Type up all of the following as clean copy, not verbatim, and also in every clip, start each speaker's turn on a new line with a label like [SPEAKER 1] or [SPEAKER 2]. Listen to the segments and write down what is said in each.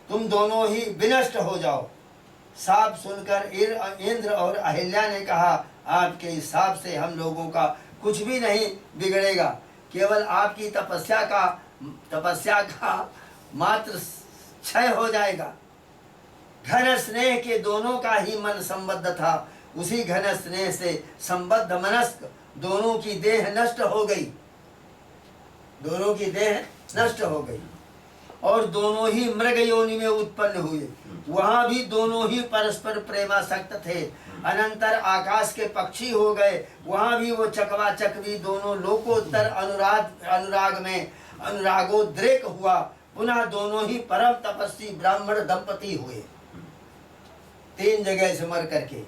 [SPEAKER 1] तुम दोनों ही विनष्ट हो जाओ। साप सुनकर इंद्र और अहिल्या ने कहा, आपके इस साप से हम लोगों का कुछ भी नहीं बिगड़ेगा, केवल आपकी तपस्या का मात्र क्षय हो जाएगा। घन स्नेह के दोनों का ही मन संबद्ध था, उसी घन स्नेह से संबद्ध मनस्क दोनों की देह नष्ट हो गई, दोनों की देह नष्ट हो गई और दोनों ही मृग योनि में उत्पन्न हुए। वहां भी दोनों ही परस्पर प्रेमासक्त थे। अनंतर आकाश के पक्षी हो गए, वहां भी वो चकवा चकवी दोनों लोकोत्तर अनुराग में अनुरागोद्रेक हुआ। पुनः दोनों ही परम तपस्वी ब्राह्मण दंपति हुए, 3 जगह से मर करके।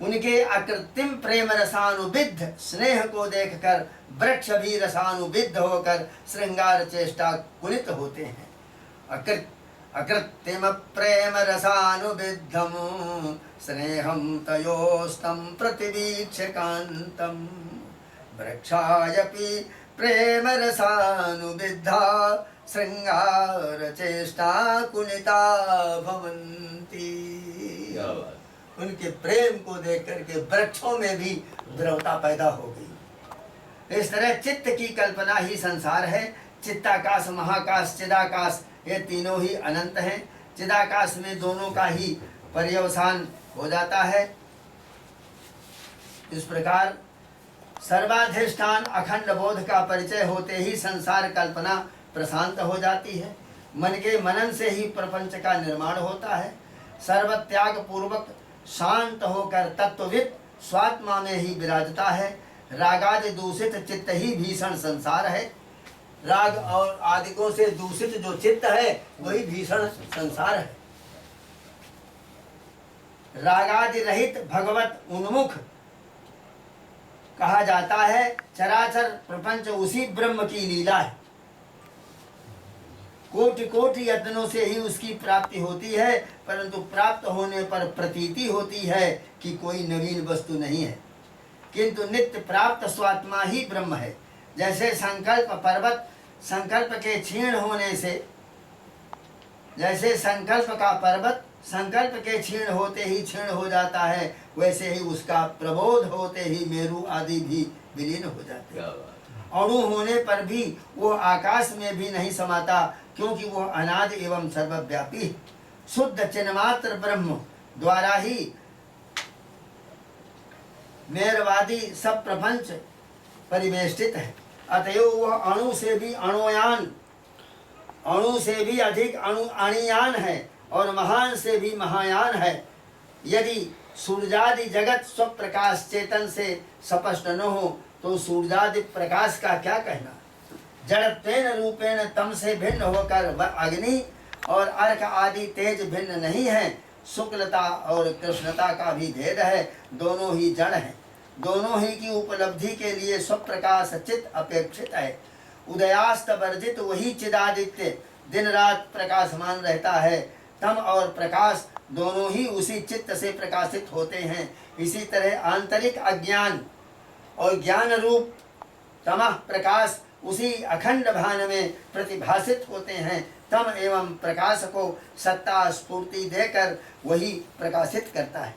[SPEAKER 1] उनके अकृत्रिम प्रेम रसानुविद्ध स्नेह को देखकर वृक्ष भी रसानुविद्ध होकर श्रृंगार चेष्टा कुलित होते हैं। अकृत्रिम प्रेम रसानुविद्धम स्नेहम तयोस्तम प्रतिवीक्ष्य कांतम वृक्षायपि प्रेम रसानुविद्धा श्रृंगार चेष्टा कुलिता भवन्ति। उनके प्रेम को देख करके वृक्षों में भी द्रवता पैदा हो गई। इस तरह चित्त की कल्पना ही संसार है। चित्ताकाश, महाकाश, चिदाकाश, ये तीनों ही अनंत हैं। चिदाकाश में दोनों का ही पर्यवसान हो जाता है। इस प्रकार सर्वाधिष्ठान अखंड बोध का परिचय होते ही संसार कल्पना प्रशांत हो जाती है। मन के मनन से ही प्रपंच का निर्माण होता है। सर्वत्याग पूर्वक शांत होकर तत्वविद स्वात्मा में ही विराजता है। रागादि दूषित चित्त ही भीषण संसार है। राग और आदिकों से दूषित जो चित्त है वही भीषण संसार है। रागादि रहित भगवत उन्मुख कहा जाता है। चराचर प्रपंच उसी ब्रह्म की लीला है। कोटि कोटि यत्नों से ही उसकी प्राप्ति होती है, परंतु प्राप्त होने पर प्रतीति होती है कि कोई नवीन वस्तु नहीं है, किंतु नित्य प्राप्त स्वात्मा ही ब्रह्म है। जैसे संकल्प पर्वत संकल्प के क्षीण होने से, जैसे संकल्प का पर्वत संकल्प के क्षीण होते ही क्षीण हो जाता है, वैसे ही उसका प्रबोध होते ही मेरु आदि भी विलीन हो जाते हैं। अणु होने पर भी वो आकाश में भी नहीं समाता, क्योंकि वो अनादि एवं सर्वव्यापी शुद्ध चिन्मात्र ब्रह्म द्वारा ही मेरवादी सब प्रपंच परिवेष्टित है। अतएव वह अणु से भी अणुयान, अणु से भी अधिक अणुयान है और महान से भी महायान है। यदि सूर्यादि जगत स्वप्रकाश चेतन से स्पष्ट न हो तो सूर्यादि प्रकाश का क्या कहना। जड़त्वेन रूपेण तम से भिन्न होकर वह अग्नि और अर्क आदि तेज भिन्न नहीं है। शुक्लता और कृष्णता का भी भेद है, दोनों ही जड़ हैं। दोनों ही की उपलब्धि के लिए स्वप्रकाश चित्त अपेक्षित है। उदयास्त वर्जित वही चिदादित्य दिन रात प्रकाशमान रहता है। तम और प्रकाश दोनों ही उसी चित्त से प्रकाशित होते हैं। इसी तरह आंतरिक अज्ञान और ज्ञान रूप तमः प्रकाश उसी अखंड भान में प्रतिभासित होते हैं। तम एवं प्रकाश को सत्ता स्फूर्ति देकर वही प्रकाशित करता है।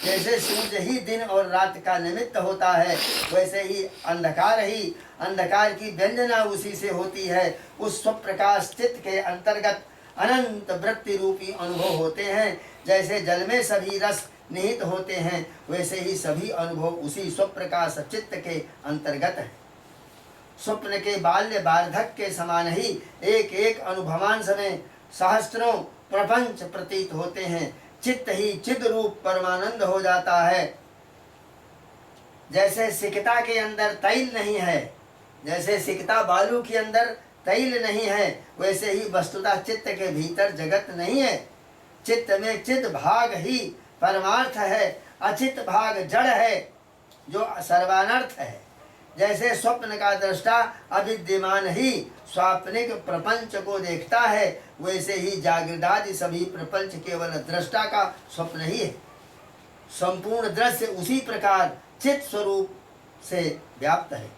[SPEAKER 1] जैसे सूर्य ही दिन और रात का निमित्त होता है, वैसे ही अंधकार की व्यंजना उसी से होती है। उस स्वप्रकाश चित्त के अंतर्गत अनंत वृत्ति रूपी अनुभव होते हैं। जैसे जल में सभी रस निहित होते हैं, वैसे ही सभी अनुभव उसी स्वप्रकाश चित्त के अंतर्गत है। स्वप्न के बाल्य वार्धक्य के समान ही एक एक अनुभवांश में सहस्त्रों प्रपंच प्रतीत होते हैं। चित्त ही चिद रूप परमानंद हो जाता है। जैसे सिकता के अंदर तैल नहीं है, जैसे सिकता बालू के अंदर तैल नहीं है, वैसे ही वस्तुतः चित्त के भीतर जगत नहीं है। चित्त में चिद भाग ही परमार्थ है, अचित भाग जड़ है जो सर्वानर्थ है। जैसे स्वप्न का दृष्टा अविद्यमान ही स्वाप्निक प्रपंच को देखता है, वैसे ही जागृदादि सभी प्रपंच केवल दृष्टा का स्वप्न ही है। संपूर्ण दृश्य उसी प्रकार चित्त स्वरूप से व्याप्त है।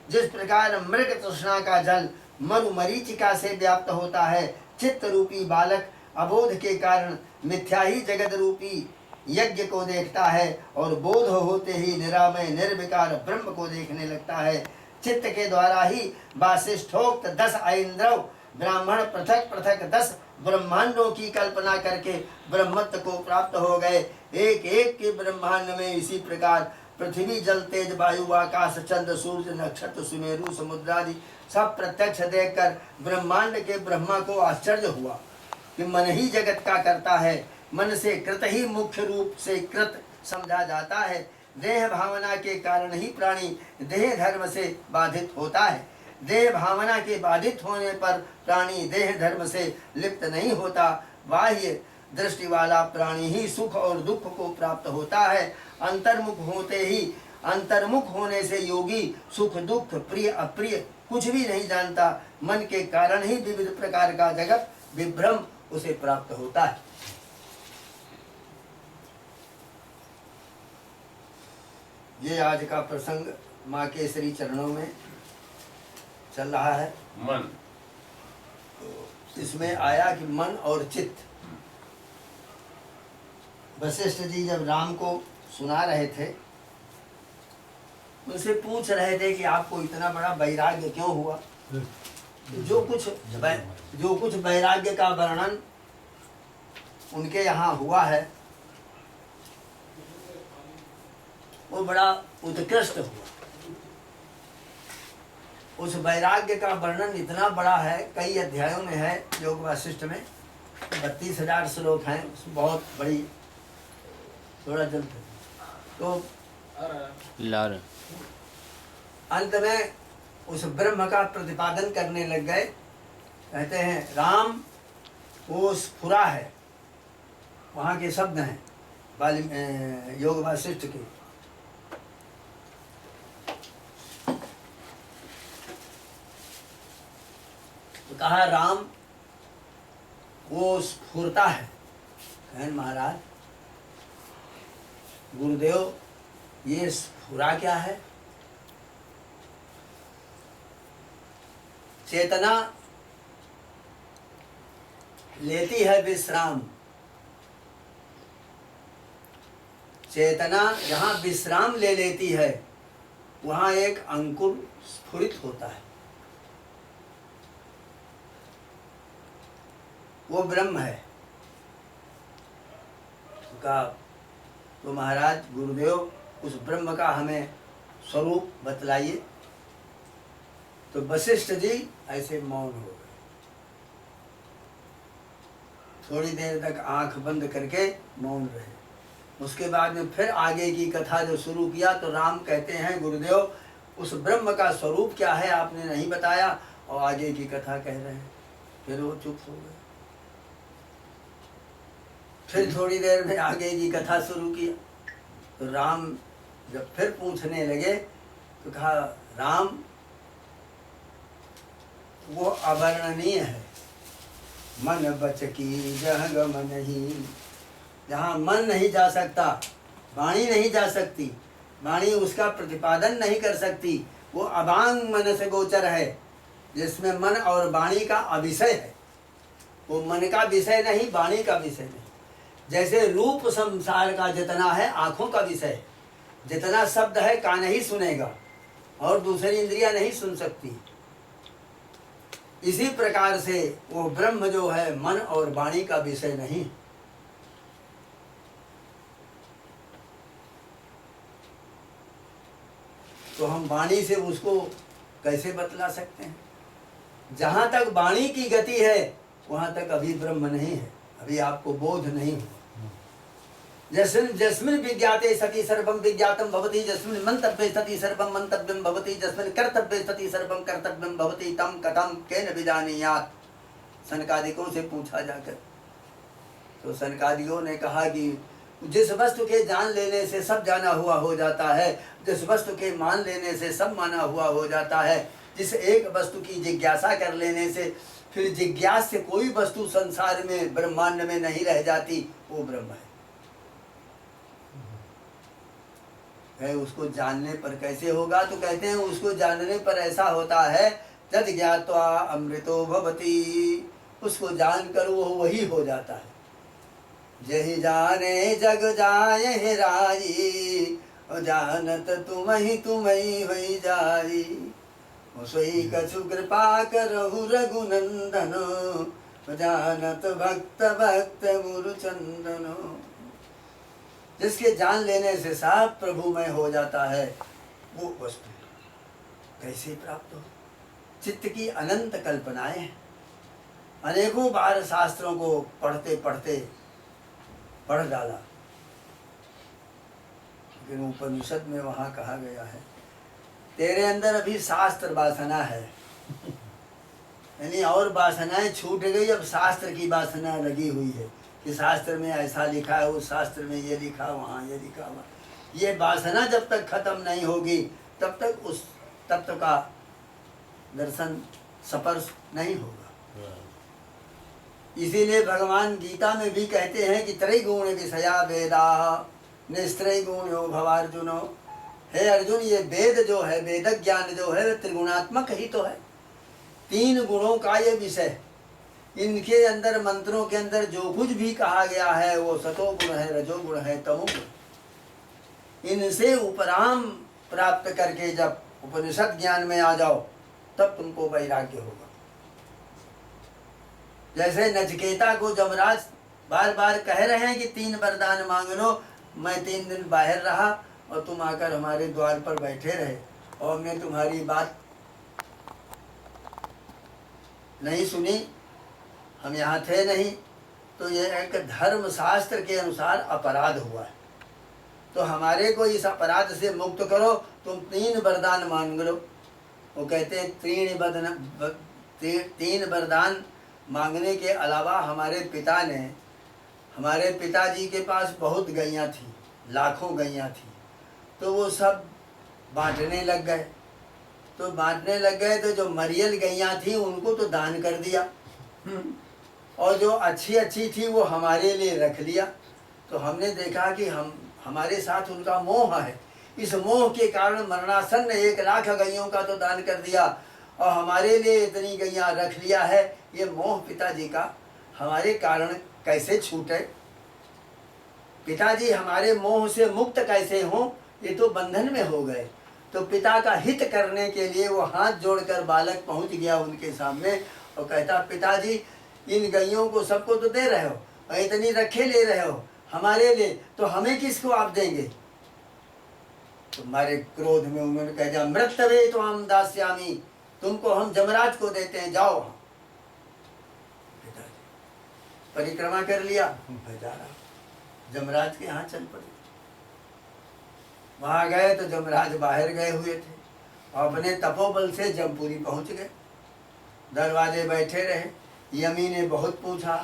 [SPEAKER 1] जिस प्रकार मृग तृष्णा का जल मरुमरीचिका से व्याप्त होता है, चित्त रूपी बालक अबोध के कारण मिथ्या ही जगत रूपी यज्ञ को देखता है और बोध होते ही निरामय निर्विकार ब्रह्म को देखने लगता है। चित्त के द्वारा ही वासिष्ठोक्त 10 ऐन्द्रव ब्राह्मण पृथक पृथक 10 ब्रह्मांडों की कल्पना करके ब्रह्मत्व को प्राप्त हो गए। एक एक के ब्रह्मांड में इसी प्रकार पृथ्वी जल तेज वायु आकाश चंद्र सूर्य नक्षत्र सुमेरु समुद्र आदि सब प्रत्यक्ष देखकर ब्रह्मांड के ब्रह्मा को आश्चर्य हुआ कि मन ही जगत का करता है। मन से कृत ही मुख्य रूप से कृत समझा जाता है। देह भावना के कारण ही प्राणी देह धर्म से बाधित होता है। देह भावना के बाधित होने पर प्राणी देह धर्म से लिप्त नहीं होता। बाह्य दृष्टि वाला प्राणी ही सुख और दुख को प्राप्त होता है। अंतर्मुख होने से योगी सुख दुख प्रिय अप्रिय कुछ भी नहीं जानता। मन के कारण ही विविध प्रकार का जगत विभ्रम उसे प्राप्त होता है। ये आज का प्रसंग माँ के श्री चरणों में चल रहा है।
[SPEAKER 2] मन
[SPEAKER 1] तो इसमें आया कि मन और चित्त। वशिष्ठ जी जब राम को सुना रहे थे, उनसे पूछ रहे थे कि आपको इतना बड़ा वैराग्य क्यों हुआ। जो कुछ वैराग्य का वर्णन उनके यहाँ हुआ है वो बड़ा उत्कृष्ट हुआ। उस वैराग्य का वर्णन इतना बड़ा है, कई अध्यायों में है। योग वासिष्ठ में 32,000 श्लोक हैं। बहुत बड़ी थोड़ा जल्द तो अंत में उस ब्रह्म का प्रतिपादन करने लग गए। कहते हैं राम वो स्फुरा है, वहाँ के शब्द हैं योग वासिष्ठ के। तो कहा राम वो स्फुरता है। कहन महाराज गुरुदेव ये स्फुरा क्या है। चेतना लेती है विश्राम। चेतना जहाँ विश्राम ले लेती है वहाँ एक अंकुर स्फुरित होता है, वो ब्रह्म है। कहा तो महाराज गुरुदेव उस ब्रह्म का हमें स्वरूप बतलाइए। तो वशिष्ठ जी ऐसे मौन हो गए। थोड़ी देर तक आंख बंद करके मौन रहे। उसके बाद में फिर आगे की कथा जो शुरू किया तो राम कहते हैं गुरुदेव उस ब्रह्म का स्वरूप क्या है आपने नहीं बताया, और आगे की कथा कह रहे हैं। फिर वो चुप हो गए। फिर थोड़ी देर में आगे की कथा शुरू किया तो राम जब फिर पूछने लगे तो कहा राम वो अवर्णनीय है। मन बच की जह गम नहीं। जहाँ मन नहीं जा सकता, वाणी नहीं जा सकती, वाणी उसका प्रतिपादन नहीं कर सकती, वो अभांग मन से गोचर है जिसमें मन और वाणी का अविषय है। वो मन का विषय नहीं, वाणी का विषय नहीं। जैसे रूप संसार का जितना है आँखों का विषय, जितना शब्द है कान ही सुनेगा और दूसरी इंद्रियां नहीं सुन सकती। इसी प्रकार से वो ब्रह्म जो है मन और वाणी का विषय नहीं। तो हम वाणी से उसको कैसे बतला सकते हैं। जहाँ तक वाणी की गति है वहाँ तक अभी ब्रह्म नहीं है, अभी आपको बोध नहीं हुआ। जस्मिन् विज्ञाते सति सर्वं विज्ञातम् भवति, जस्मिन् मंतव्ये सति सर्वं मंतव्यं भवति, जस्मिन् कर्तव्ये सति सर्वं कर्तव्यं भवति, तम कथं केन विजानीयात्। सनकादिकों से पूछा जाकर तो सनकादिकों ने कहा कि जिस वस्तु के जान लेने से सब जाना हुआ हो जाता है, जिस वस्तु के मान लेने से सब माना हुआ हो जाता है, जिस एक वस्तु की जिज्ञासा कर लेने से फिर जिज्ञास से कोई वस्तु संसार में ब्रह्मांड में नहीं रह जाती, वो ब्रह्म है। उसको जानने पर कैसे होगा। तो कहते हैं उसको जानने पर ऐसा होता है तद ज्ञात्वा अमृतो भवति। उसको जानकर वो वही हो जाता है। जही जाने जग जाए राई, जानत तुम ही होई जाई। सोई कछु कृपा करहु रघुनंदन, जानत भक्त भक्त गुरु चंदन। जिसके जान लेने से साफ प्रभुमय हो जाता है, वो वस्तु कैसे प्राप्त हो? चित्त की अनंत कल्पनाएं हैं। अनेकों बार शास्त्रों को पढ़ते पढ़ते पढ़ डाला, लेकिन उपनिषद में वहाँ कहा गया है तेरे अंदर अभी शास्त्र वासना है, यानी और वासनाएं छूट गई, अब शास्त्र की वासना लगी हुई है कि शास्त्र में ऐसा लिखा है, उस शास्त्र में ये लिखा, वहाँ ये लिखा हुआ। ये वासना जब तक खत्म नहीं होगी तब तक उस तत्व का दर्शन स्पर्श नहीं होगा। इसीलिए भगवान गीता में भी कहते हैं कि त्रैगुण विषया वेदा निस्त्रय गुणो भवार्जुनो। हे अर्जुन, ये वेद जो है, वेद ज्ञान जो है, त्रिगुणात्मक ही तो है। 3 गुणों का ये विषय, इनके अंदर मंत्रों के अंदर जो कुछ भी कहा गया है वो सतोगुण है, रजोगुण है, तमोगुण। इनसे उपराम प्राप्त करके जब उपनिषद ज्ञान में आ जाओ तब तुमको वैराग्य होगा। जैसे नचिकेता को जमराज बार बार कह रहे हैं कि 3 वरदान मांग लो। मैं 3 दिन बाहर रहा और तुम आकर हमारे द्वार पर बैठे रहे और हमने तुम्हारी बात नहीं सुनी, हम यहाँ थे नहीं, तो ये एक धर्म शास्त्र के अनुसार अपराध हुआ है। तो हमारे को इस अपराध से मुक्त करो, तुम 3 वरदान मांग लो। वो कहते हैं 3 वरदान मांगने के अलावा हमारे पिताजी के पास बहुत गैयाँ थी, लाखों गैयाँ थी, तो वो सब बांटने लग गए। तो जो मरियल गैयाँ थी उनको तो दान कर दिया, और जो अच्छी अच्छी थी वो हमारे लिए रख लिया। तो हमने देखा कि हमारे साथ उनका मोह है, इस मोह के कारण मरणासन्न 1 लाख गैयों का तो दान कर दिया और हमारे लिए इतनी गैयाँ रख लिया है। ये मोह पिताजी का हमारे कारण कैसे छूटे? पिताजी हमारे मोह से मुक्त कैसे हों? ये तो बंधन में हो गए। तो पिता का हित करने के लिए वो हाथ जोड़कर बालक पहुंच गया उनके सामने और कहता, पिताजी इन गैयों को सबको तो दे रहे हो और इतनी रखे ले रहे हो हमारे लिए, तो हमें किसको आप देंगे? तुम्हारे क्रोध में उन्होंने कह दिया, मृतवे तो हम दास्यामी, तुमको हम जमराज को देते हैं, जाओ। परिक्रमा कर लिया, जा रहा जमराज के यहाँ चल पड़े। वहां गए तो जमराज बाहर गए हुए थे और अपने तपोबल से जमपुरी पहुंच गए। दरवाजे बैठे रहे। यमी ने बहुत पूछा,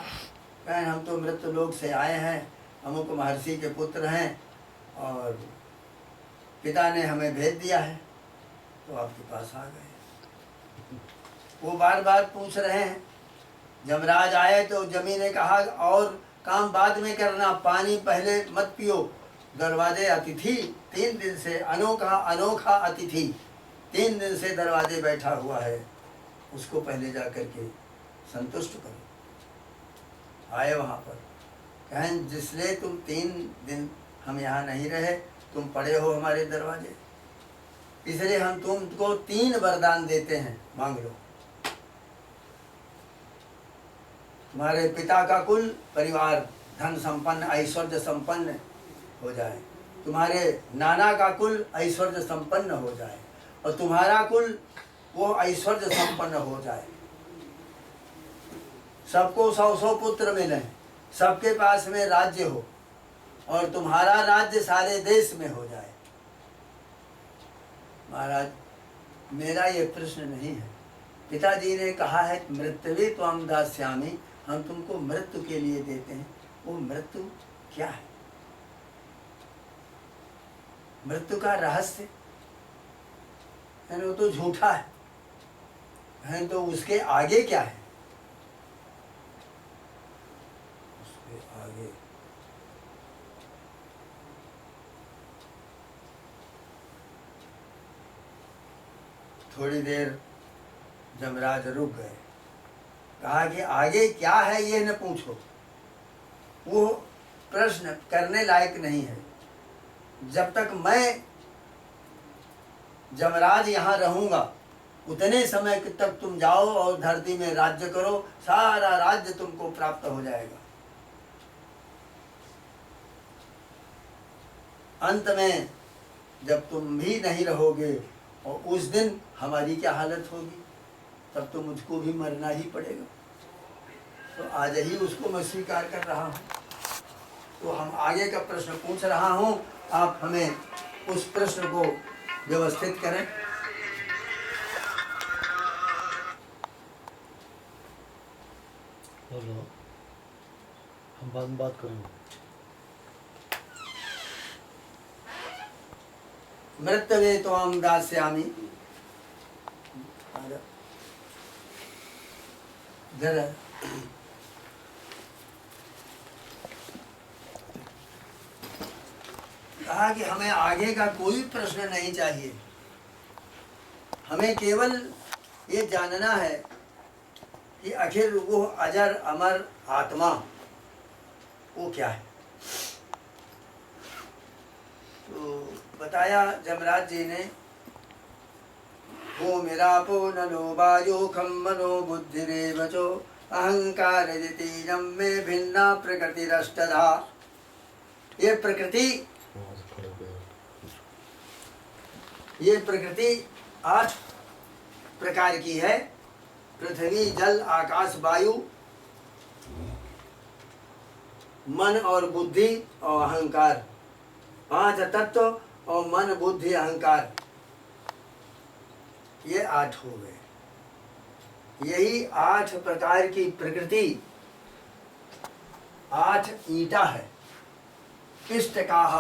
[SPEAKER 1] कहें हम तो मृत्यु लोक से आए हैं, अमुक महर्षि के पुत्र हैं और पिता ने हमें भेज दिया है, तो आपके पास आ गए। वो बार बार पूछ रहे हैं। जमराज आए तो जमी ने कहा, और काम बाद में करना, पानी पहले मत पियो। दरवाजे अतिथि 3 दिन से, अनोखा अतिथि 3 दिन से दरवाजे बैठा हुआ है, उसको पहले जा कर के संतुष्ट करो। आए वहाँ पर, कहें जिसलिए तुम 3 दिन हम यहाँ नहीं रहे, तुम पड़े हो हमारे दरवाजे, इसलिए हम तुमको 3 वरदान देते हैं, मांग लो। तुम्हारे पिता का कुल परिवार धन संपन्न ऐश्वर्य संपन्न हो जाए, तुम्हारे नाना का कुल ऐश्वर्य संपन्न हो जाए और तुम्हारा कुल वो ऐश्वर्य संपन्न हो जाए। सबको 100 पुत्र मिले, सबके पास में राज्य हो और तुम्हारा राज्य सारे देश में हो जाए। महाराज, मेरा ये प्रश्न नहीं है। पिताजी ने कहा है मृत्युवे त्वं दास्यामि, हम तुमको मृत्यु के लिए देते हैं। वो मृत्यु क्या है? मृत्यु का रहस्य वो तो झूठा है, तो उसके आगे क्या है? उसके आगे थोड़ी देर जमराज रुक गए। कहा कि आगे क्या है ये न पूछो, वो प्रश्न करने लायक नहीं है। जब तक मैं जमराज यहाँ रहूँगा उतने समय तक तुम जाओ और धरती में राज्य करो, सारा राज्य तुमको प्राप्त हो जाएगा। अंत में जब तुम भी नहीं रहोगे और उस दिन हमारी क्या हालत होगी, तब तो मुझको भी मरना ही पड़ेगा। तो आज ही उसको मैं स्वीकार कर रहा हूँ। तो हम आगे का प्रश्न पूछ रहा हूँ, आप हमें उस प्रश्न को व्यवस्थित करें।
[SPEAKER 2] बोलो, हम बाद में बात करेंगे।
[SPEAKER 1] मृत्यवे तो हम दास्यामि, जरा कहा कि हमें आगे का कोई प्रश्न नहीं चाहिए, हमें केवल ये जानना है कि आखिर वो अजर अमर आत्मा वो क्या है। तो बताया जमराज जी ने, वो मेरापो नलो वायो खम मनो बुद्धिरेव चो अहंकार जितीजम में भिन्ना प्रकृतिरष्टधा। ये प्रकृति 8 प्रकार की है। पृथ्वी, जल, आकाश, वायु, मन और बुद्धि और अहंकार, 5 तत्व और मन, बुद्धि, अहंकार, ये 8 हो गए। यही 8 प्रकार की प्रकृति 8 ईंटा है। इष्टकाः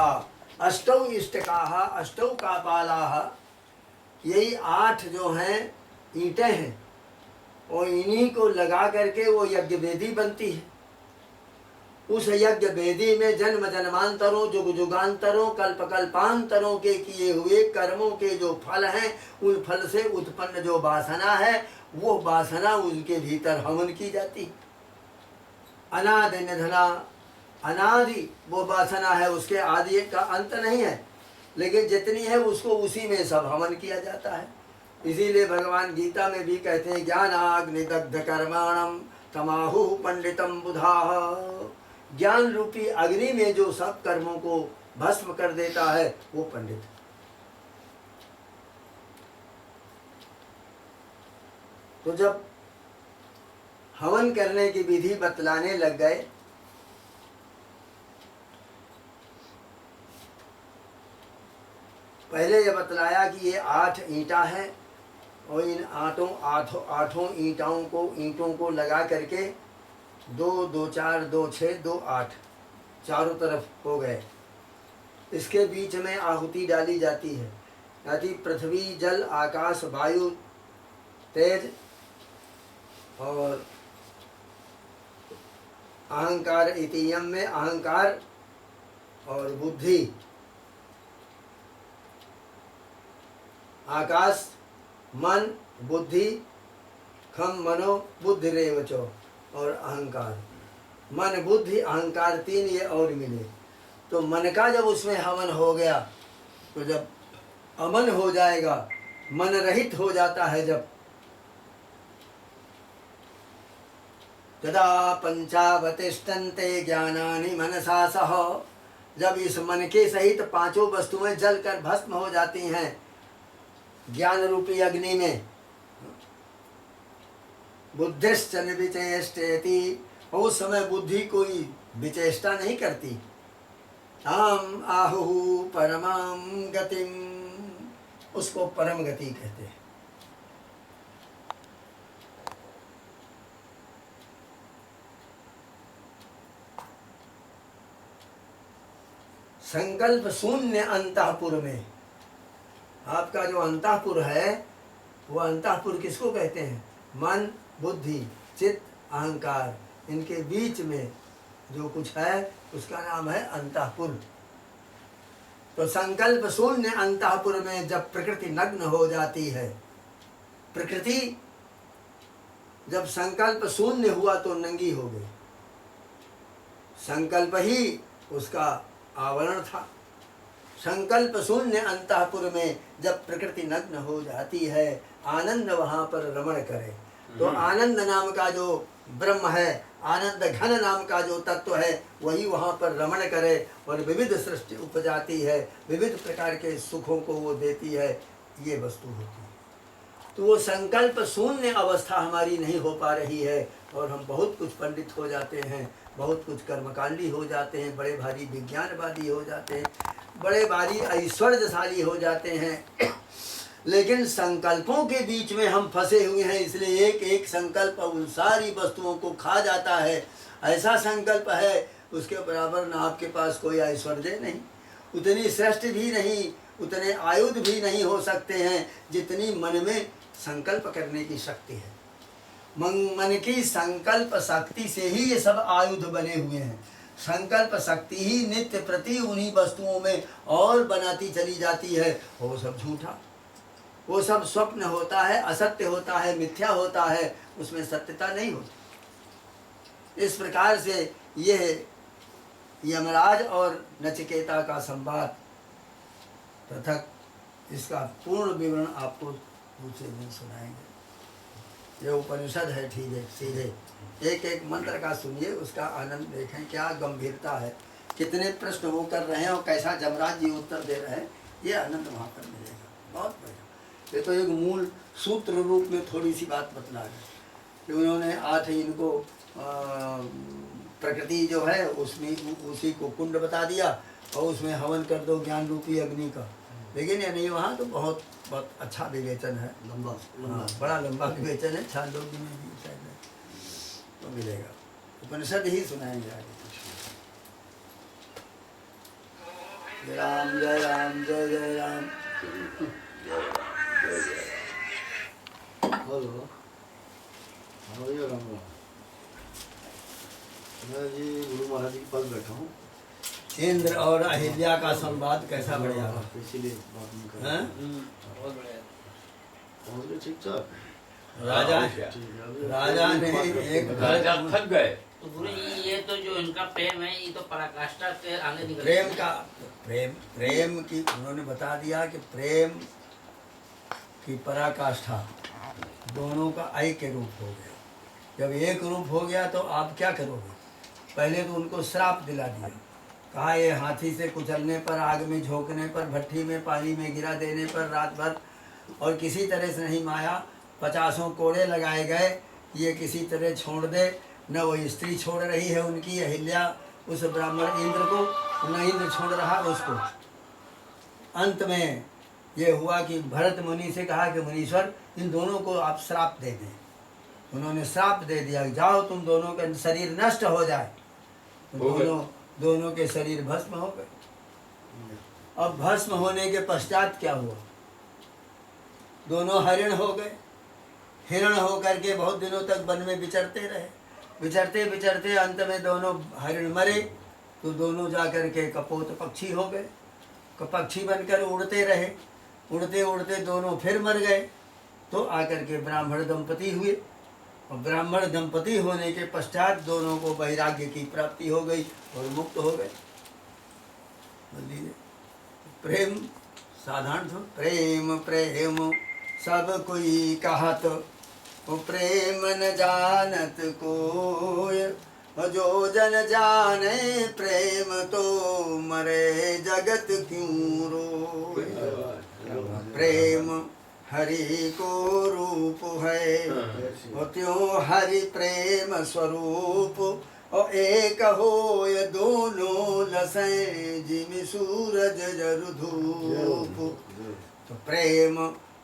[SPEAKER 1] अष्टौ इष्टकाः अष्टौ कापालाः, यही 8 जो हैं ईंटें हैं, और इन्हीं को लगा करके वो यज्ञ वेदी बनती है। उस यज्ञ वेदी में जन्म जन्मांतरों, जुग जुगांतरों, कल्प कल्पांतरों के किए हुए कर्मों के जो फल हैं, उन फल से उत्पन्न जो वासना है, वो वासना उसके भीतर हवन की जाती। अनादि निधना, अनादि वो वासना है, उसके आदि का अंत नहीं है, लेकिन जितनी है उसको उसी में सब हवन किया जाता है। इसीलिए भगवान गीता में भी कहते हैं, ज्ञानाग्निदग्ध कर्माणम तमाहु पंडितम बुधाः। ज्ञान रूपी अग्नि में जो सब कर्मों को भस्म कर देता है वो पंडित। तो जब हवन करने की विधि बतलाने लग गए, पहले ये बतलाया कि ये 8 ईंटा है, और इन आठों ईंटों को लगा करके 2 2 4 2 6 2 8 चारों तरफ हो गए। इसके बीच में आहुति डाली जाती है, यानी पृथ्वी, जल, आकाश, वायु, तेज और अहंकार। इतियम में अहंकार और बुद्धि, आकाश, मन, बुद्धि, खम मनो बुद्धिरेव चो, और अहंकार। मन, बुद्धि, अहंकार 3 ये और मिले। तो मन का जब उसमें हवन हो गया, तो जब अमन हो जाएगा, मन रहित हो जाता है, जब तदा पंचावतिष्ठन्ते ज्ञानानि मनसा सह, जब इस मन के सहित 5 वस्तुएं जलकर भस्म हो जाती हैं ज्ञान रूपी अग्नि में, बुद्धिश्च निर्विचेष्टेति, और उस समय बुद्धि कोई विचेष्टा नहीं करती। ताम आहुः परमां गतिम, उसको परम गति कहते हैं। संकल्प शून्य अंतःपुर में, आपका जो अंतःपुर है, वो अंतःपुर किसको कहते हैं? मन, बुद्धि, चित्त, अहंकार, इनके बीच में जो कुछ है उसका नाम है अंतःपुर। तो संकल्प शून्य अंतःपुर में जब प्रकृति नग्न हो जाती है, प्रकृति जब संकल्प शून्य हुआ तो नंगी हो गई। संकल्प ही उसका आवरण था। संकल्प शून्य अंतःपुर में जब प्रकृति नग्न हो जाती है, आनंद वहाँ पर रमण करे। तो आनंद नाम का जो ब्रह्म है, आनंद घन नाम का जो तत्व है, वही वहाँ पर रमण करे और विविध सृष्टि उपजाती है, विविध प्रकार के सुखों को वो देती है, ये वस्तु होती है। तो वो संकल्प शून्य अवस्था हमारी नहीं हो पा रही है और हम बहुत कुछ पंडित हो जाते हैं, बहुत कुछ कर्मकांडी हो जाते हैं, बड़े भारी विज्ञानवादी हो जाते हैं, बड़े भारी ऐश्वर्यशाली हो जाते हैं, लेकिन संकल्पों के बीच में हम फंसे हुए हैं। इसलिए एक एक संकल्प उन सारी वस्तुओं को खा जाता है। ऐसा संकल्प है उसके बराबर ना आपके पास कोई ऐश्वर्य नहीं, उतनी श्रेष्ठ भी नहीं, उतने आयुध भी नहीं हो सकते हैं जितनी मन में संकल्प करने की शक्ति है। मन की संकल्प शक्ति से ही ये सब आयुध बने हुए हैं। संकल्प शक्ति ही नित्य प्रति उन्हीं वस्तुओं में और बनाती चली जाती है। वो सब झूठा, वो सब स्वप्न होता है, असत्य होता है, मिथ्या होता है, उसमें सत्यता नहीं होती। इस प्रकार से यह यमराज और नचिकेता का संवाद पृथक, इसका पूर्ण विवरण आपको दूसरे दिन सुनाएंगे। ये उपनिषद है, ठीक है, सीधे एक एक मंत्र का सुनिए, उसका आनंद देखें, क्या गंभीरता है, कितने प्रश्न वो कर रहे हैं और कैसा जमराज जी उत्तर दे रहे हैं, ये आनंद वहाँ पर मिलेगा। बहुत बढ़िया। ये तो एक मूल सूत्र रूप में थोड़ी सी बात बतला है कि उन्होंने 8 इनको प्रकृति जो है उसमें उसी को कुंड बता दिया और उसमें हवन कर दो ज्ञान रूपी अग्नि का। लेकिन ये नहीं, वहाँ तो बहुत बहुत अच्छा विवेचन है, लंबा, बड़ा लंबा विवेचन है, छांदोग्य में भी शायद तो मिलेगा। उपनिषद ही सुनाएंगे आगे। जय राम जय राम जय जय राम।
[SPEAKER 2] हेलो, हाँ राम राम। मैं जी गुरु महाराज जी के पास बैठा हूँ।
[SPEAKER 1] इंद्र और अहिल्या का संवाद कैसा बढ़िया रहा,
[SPEAKER 2] इसीलिए बात नहीं कर
[SPEAKER 1] हैं?
[SPEAKER 2] बहुत बढ़िया। पहुँच गए ठीक ठाक।
[SPEAKER 1] राजा ने एक
[SPEAKER 3] राजा थक गए। तो गुरु जी ये तो जो इनका प्रेम है, ये तो पराकाष्ठा के आगे निकल
[SPEAKER 1] प्रेम का प्रेम की उन्होंने बता दिया कि प्रेम की पराकाष्ठा दोनों का ऐक्य रूप हो गया। जब एक रूप हो गया तो आप क्या करोगे? पहले तो उनको श्राप दिला दिया, कहा ये हाथी से कुचलने पर, आग में झोंकने पर, भट्ठी में पानी में गिरा देने पर रात भर और किसी तरह से नहीं माया, 50 कोड़े लगाए गए, ये किसी तरह छोड़ दे। न वो स्त्री छोड़ रही है उनकी अहिल्या उस ब्राह्मण इंद्र को, न इंद्र छोड़ रहा उसको। अंत में ये हुआ कि भरत मुनि से कहा कि मुनीश्वर इन दोनों को आप श्राप दे दें। उन्होंने श्राप दे दिया, जाओ तुम दोनों का शरीर नष्ट हो जाए। दोनों के शरीर भस्म हो गए। अब भस्म होने के पश्चात क्या हुआ? दोनों हरिण हो गए। हिरण होकर के बहुत दिनों तक वन में विचरते रहे। विचरते विचरते अंत में दोनों हरिण मरे तो दोनों जाकर के कपोत पक्षी हो गए। पक्षी बनकर उड़ते रहे, उड़ते उड़ते दोनों फिर मर गए। तो आकर के ब्राह्मण दंपति हुए और ब्राह्मण दंपति होने के पश्चात दोनों को वैराग्य की प्राप्ति हो गई और मुक्त हो गए। प्रेम साधारण था। प्रेम प्रेम सब कोई कहत, वो प्रेम न जानत कोय, जो जन जाने प्रेम तो मरे जगत क्यों रोय। प्रेम हरि को रूप है और त्यों हरि प्रेम स्वरूप, और एक हो ये दोनों लसें जिमि सूरज जरु धूप। तो प्रेम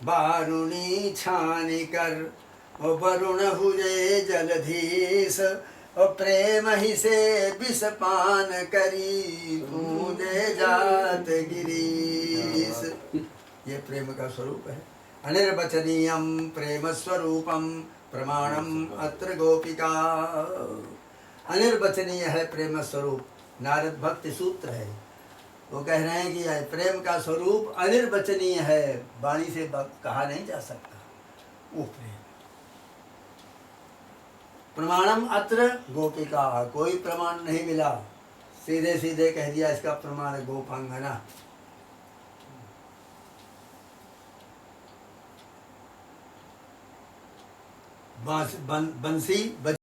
[SPEAKER 1] बारुणी छानी कर और वरुण हुए जलधीश, और प्रेम ही से विष पान करी पूजे जात गिरीश। ये प्रेम का स्वरूप है। अनिर्वचनीयम प्रेम स्वरूपम प्रमाणम अत्र गोपिका। अनिर्वचनीय है प्रेम स्वरूप। नारद भक्ति सूत्र है, वो कह रहे हैं कि यह प्रेम का स्वरूप अनिर्वचनीय है, वाणी से कहा नहीं जा सकता। वो प्रेम प्रमाणम अत्र गोपिका, कोई प्रमाण नहीं मिला, सीधे सीधे कह दिया इसका प्रमाण है गोपांगना। बंसी बज